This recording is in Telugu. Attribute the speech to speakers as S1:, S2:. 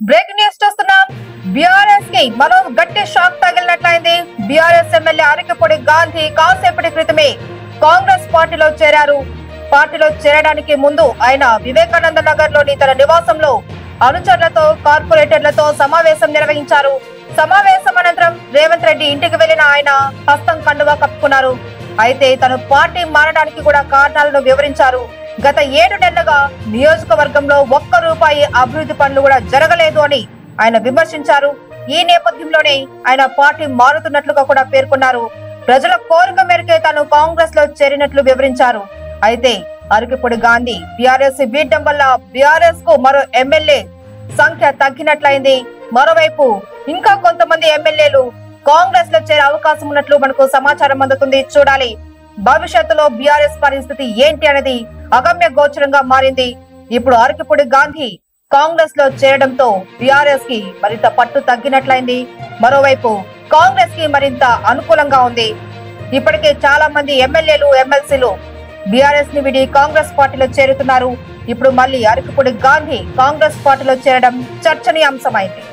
S1: బ్రేకింగ్ న్యూస్ చూస్తున్నాం. బీఆర్ఎస్ కి మరో గట్టి షాక్ తగిలినట్లయింది. బీఆర్ఎస్ ఎమ్మెల్యే అరకపూడి గాంధీ కాసేపటి క్రితమే కాంగ్రెస్ పార్టీలో చేరారు. పార్టీలో చేరడానికి ముందు ఆయన వివేకానంద నగర్ లోని తన నివాసంలో అనుచరులతో కార్పొరేటర్లతో సమావేశం నిర్వహించారు. సమావేశం అనంతరం రేవంత్ రెడ్డి ఇంటికి వెళ్లిన ఆయన హస్తం కండువా కప్పుకున్నారు. అయితే తను పార్టీ మారడానికి కూడా కారణాలను వివరించారు. గత 7 నెలలుగా నియోజకవర్గంలో ₹1 అభివృద్ధి పనులు కూడా జరగలేదు అని ఆయన విమర్శించారు. ఈ నేపథ్యంలోనే ఆయన పార్టీ మారుతున్నట్లుగా కూడా పేర్కొన్నారు. ప్రజల కోరిక మేరకే తాను కాంగ్రెస్ లో చేరినట్లు వివరించారు. అయితే అరకపూడి గాంధీ బీఆర్ఎస్ వీడడం వల్ల బీఆర్ఎస్ కు మరో ఎమ్మెల్యే సంఖ్య తగ్గినట్లయింది. మరోవైపు ఇంకా కొంతమంది ఎమ్మెల్యేలు కాంగ్రెస్ లో చేరే అవకాశం ఉన్నట్లు మనకు సమాచారం అందుతుంది. చూడాలి భవిష్యత్తులో బీఆర్ఎస్ పరిస్థితి ఏంటి అనేది అగమ్య గోచరంగా మారింది. ఇప్పుడు అరకపూడి గాంధీ కాంగ్రెస్ లో చేరడంతో బీఆర్ఎస్ కి మరింత పట్టు తగ్గినట్లయింది. మరోవైపు కాంగ్రెస్ కి మరింత అనుకూలంగా ఉంది. ఇప్పటికే చాలా మంది ఎమ్మెల్యేలు ఎమ్మెల్సీలు బీఆర్ఎస్ ని విడి కాంగ్రెస్ పార్టీలో చేరుతున్నారు. ఇప్పుడు మళ్ళీ అరకపూడి గాంధీ కాంగ్రెస్ పార్టీలో చేరడం చర్చనీయాంశమైంది.